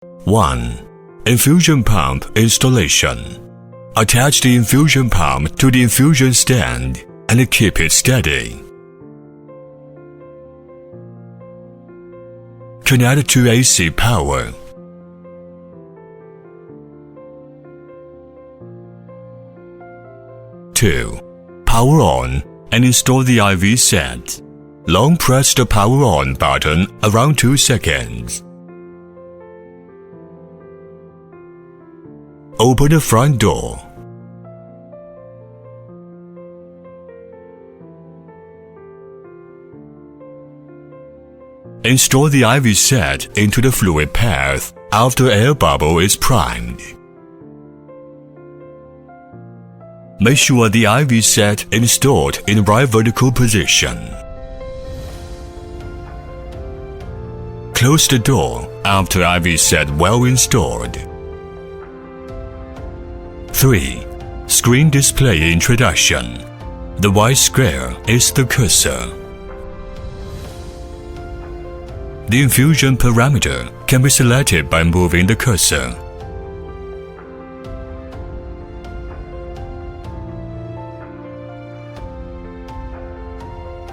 1. Infusion pump installation. Attach the infusion pump to the infusion stand and keep it steady. Connect to AC power. Two. Power on and install the IV set. Long press the power on button around 2 seconds. Open the front door. Install the IV set into the fluid path after air bubble is primed. Make sure the IV set installed in right vertical position. Close the door after IV set well installed. 3. Screen display introduction. The white square is the cursor. The infusion parameter can be selected by moving the cursor.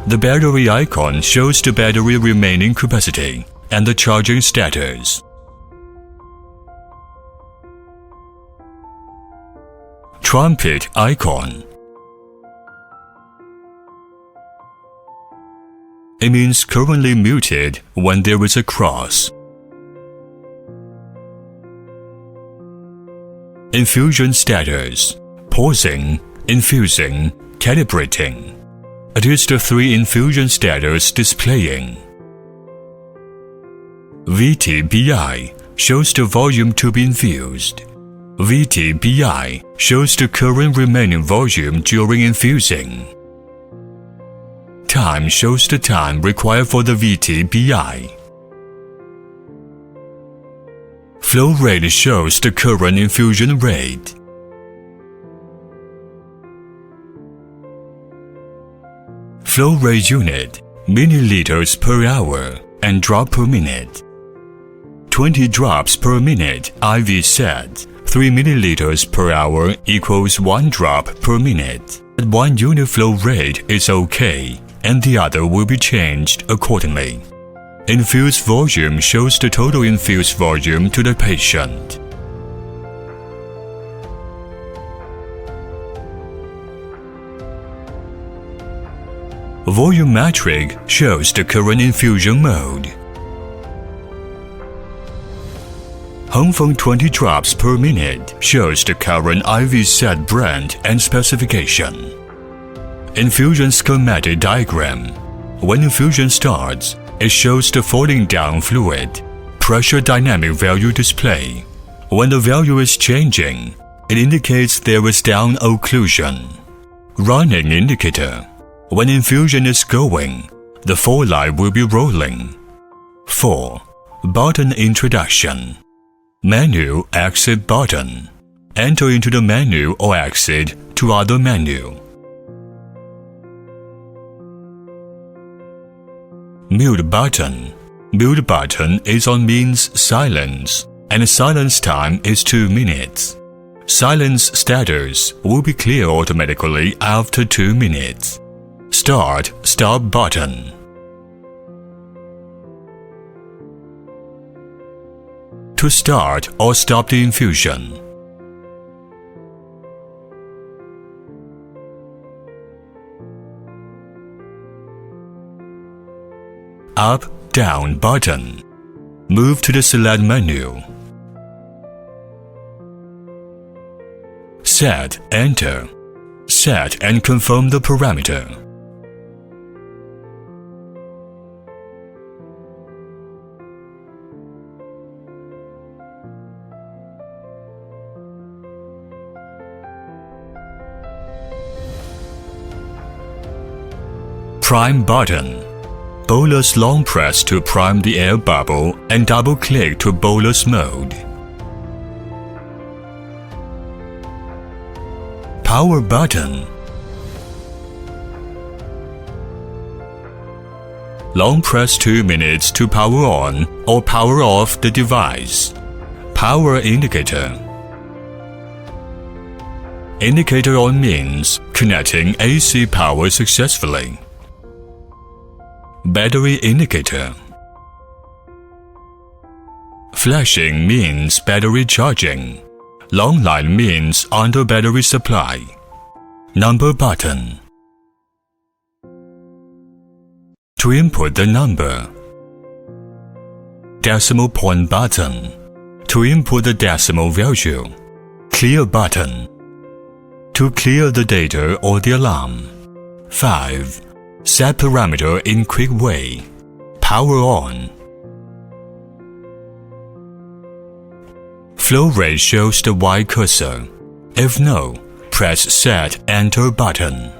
The battery icon shows the battery remaining capacity and the charging status. Trumpet icon. It means currently muted when there is a cross. Infusion status. Pausing, infusing, calibrating. It is the 3 infusion status displaying. VTBI shows the volume to be infused. VTBI shows the current remaining volume during infusing. Time shows the time required for the VTBI. Flow rate shows the current infusion rate. Flow rate unit, milliliters per hour and drop per minute. 20 drops per minute IV set, 3 milliliters per hour equals 1 drop per minute. 1 unit flow rate is okay, and the other will be changed accordingly. Infused volume shows the total infused volume to the patient. Volume metric shows the current infusion mode. Hung Feng 20 drops per minute shows the current IV set brand and specification. Infusion schematic diagram. When infusion starts, it shows the falling down fluid. Pressure dynamic value display. When the value is changing, it indicates there is down occlusion. Running indicator. When infusion is going, the fall light will be rolling. 4. Button introduction. Menu exit button. Enter into the menu or exit to other menu. Mute button. Mute button is on means silence, and silence time is 2 minutes. Silence status will be clear automatically after 2 minutes. Start/stop button. To start or stop the infusion. Up/down button. Move to the select menu. Set, enter. Set and confirm the parameter. Prime button. Bolus long press to prime the air bubble and double click to bolus mode. Power button. Long press 2 minutes to power on or power off the device. Power indicator. Indicator on means connecting AC power successfully. Battery indicator. Flashing means battery charging. Long line means under battery supply. Number button. To input the number. Decimal point button. To input the decimal value. Clear button. To clear the data or the alarm. 5. Set parameter in quick way. Power on. Flow rate shows the white cursor. If no, press Set Enter button.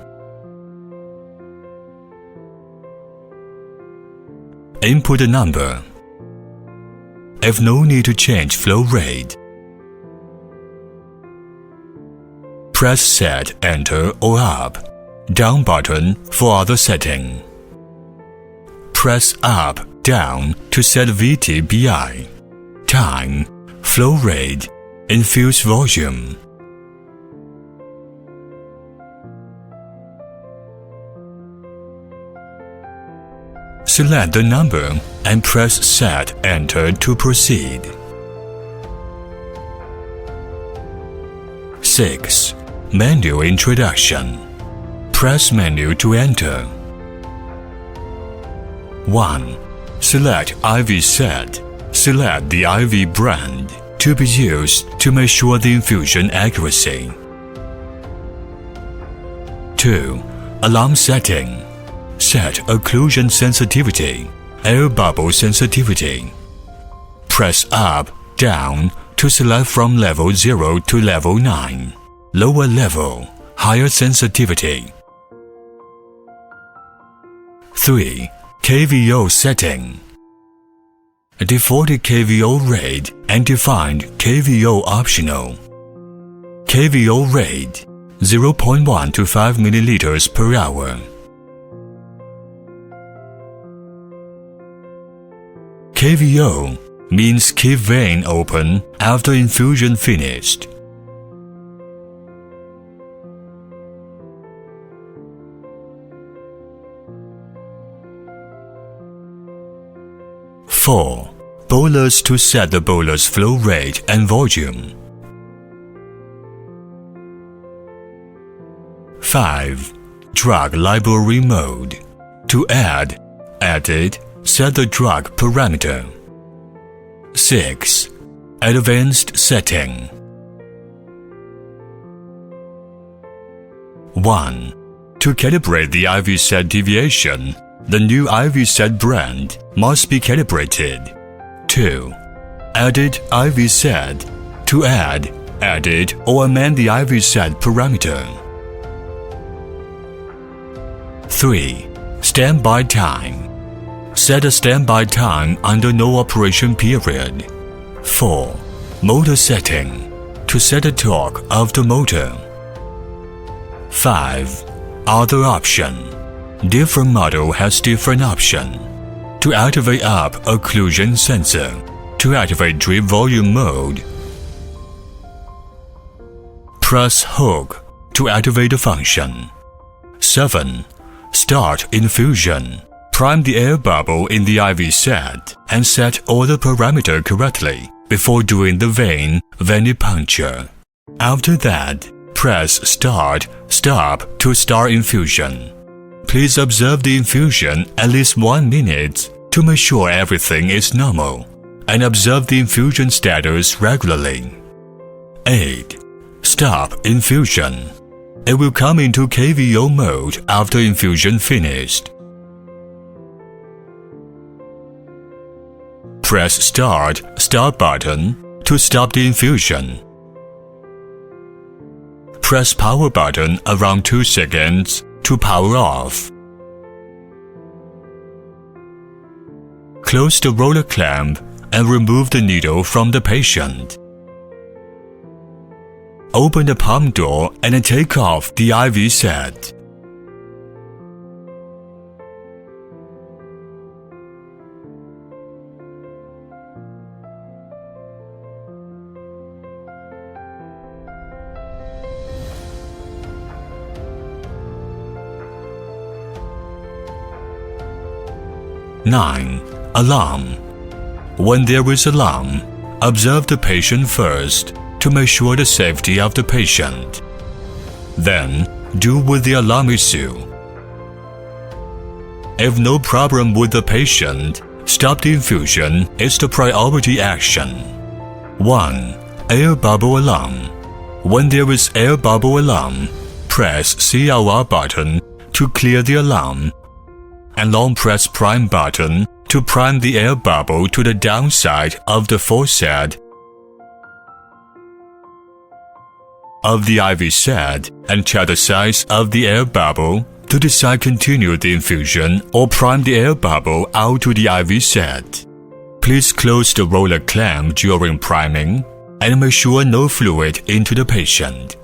Input the number. If no need to change flow rate, press Set Enter or Up, Down button for other setting. Press Up, Down to set VTBI, time, flow rate, infuse volume. Select the number and press Set Enter to proceed. 6. Menu introduction. Press menu to enter. 1. Select IV set. Select the IV brand to be used to measure the infusion accuracy. 2. Alarm setting. Set occlusion sensitivity, air bubble sensitivity. Press Up, Down to select from level 0 to level 9. Lower level, higher sensitivity. 3. KVO setting. Defaulted KVO rate and defined KVO optional. KVO rate 0.1 to 5 milliliters per hour. KVO means keep vein open after infusion finished. Four. Bolus to set the bolus flow rate and volume. 5. Drug library mode. To add, edit, set the drug parameter. 6. Advanced setting. 1. To calibrate the IV set deviation, the new IV set brand must be calibrated. 2. Edit IV set. To add, edit or amend the IV set parameter. 3. Standby time. Set a standby time under no operation period. 4. Motor setting. To set the torque of the motor. 5. Other option. Different model has different option. To activate up occlusion sensor. To activate drip volume mode. Press hook to activate the function. 7. Start infusion. Prime the air bubble in the IV set and set all the parameters correctly before doing the vein venipuncture. After that, press Start, Stop to start infusion. Please observe the infusion at least 1 minute to make sure everything is normal, and observe the infusion status regularly. 8. Stop infusion. It will come into KVO mode after infusion finished. Press Start, Stop button to stop the infusion. Press Power button around 2 seconds to power off. Close the roller clamp and remove the needle from the patient. Open the pump door and take off the IV set. 9. Alarm. When there is alarm, observe the patient first to make sure the safety of the patient. Then, deal with the alarm issue. If no problem with the patient, stop the infusion is the priority action. 1. Air bubble alarm. When there is air bubble alarm, press CLR button to clear the alarm, and long press prime button to prime the air bubble to the downside of the faucet of the IV set and check the size of the air bubble to decide continue the infusion or prime the air bubble out to the IV set. Please close the roller clamp during priming and make sure no fluid into the patient.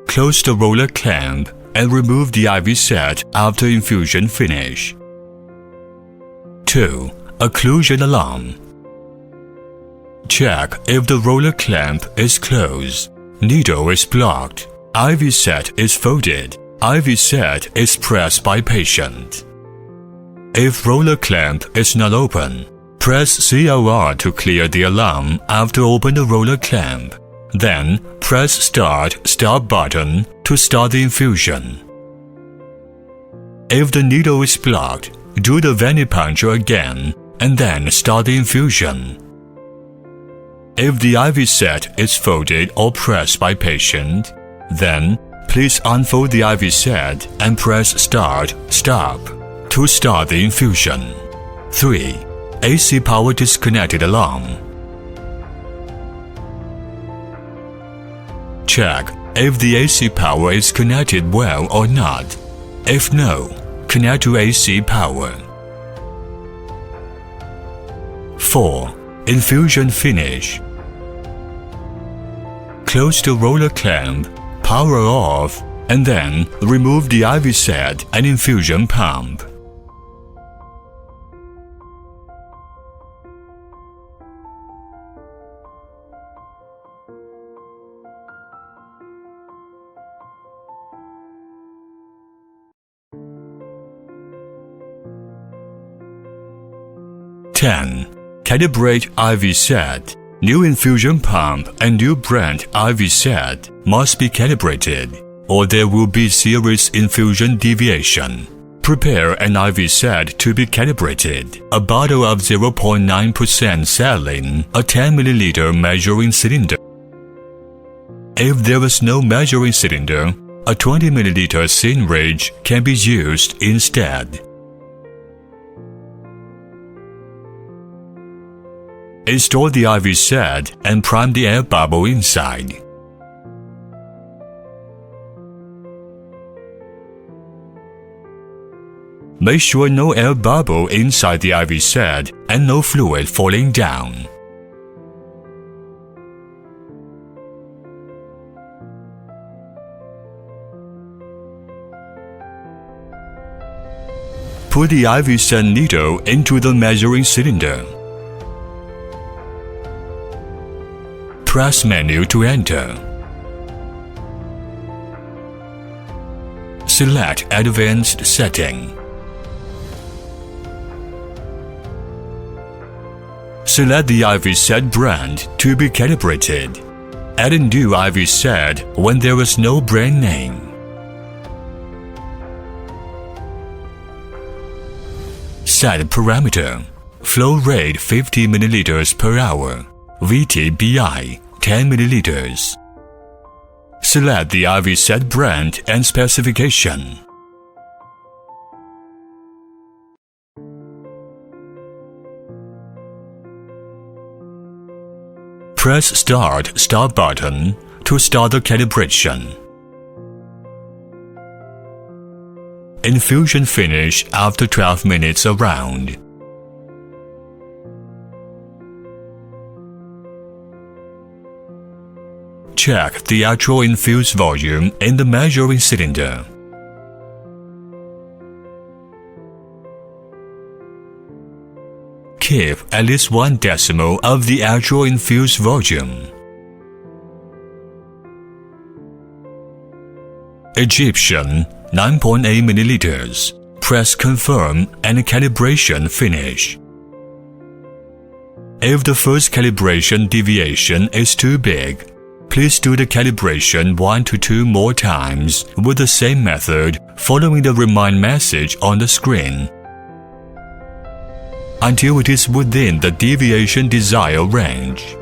Close the roller clamp and remove the IV set after infusion finish. 2. Occlusion Alarm. Check if the roller clamp is closed, needle is blocked, IV set is folded, IV set is pressed by patient. If roller clamp is not open, press CLR to clear the alarm after open the roller clamp. Then, press Start button to start the infusion. If the needle is blocked, do the venipuncture again and then start the infusion. If the IV set is folded or pressed by patient, then please unfold the IV set and press Stop to start the infusion. 3. AC power disconnected alarm. Check if the AC power is connected well or not. If no, connect to AC power. 4. Infusion finish. Close the roller clamp, power off, and then remove the IV set and infusion pump. Calibrate IV set. New infusion pump and new brand IV set must be calibrated, or there will be serious infusion deviation. Prepare an IV set to be calibrated. A bottle of 0.9% saline, a 10 ml measuring cylinder. If there is no measuring cylinder, a 20 ml syringe can be used instead. Install the IV set and prime the air bubble inside. Make sure no air bubble inside the IV set and no fluid falling down. Put the IV set needle into the measuring cylinder. Press menu to enter. Select Advanced Setting. Select the IV set brand to be calibrated. Add a new IV set when there is no brand name. Set parameter. Flow rate 50 ml per hour. VT-BI 10 ml. Select the IV set brand and specification. Press Start button to start the calibration. Infusion finish after 12 minutes around. Check the actual infused volume in the measuring cylinder. Keep at least 1 decimal of the actual infused volume. Egyptian 9.8 ml. press Confirm and calibration finish. If the first calibration deviation is too big, please do the calibration 1 to 2 more times with the same method, following the remind message on the screen, until it is within the deviation desired range.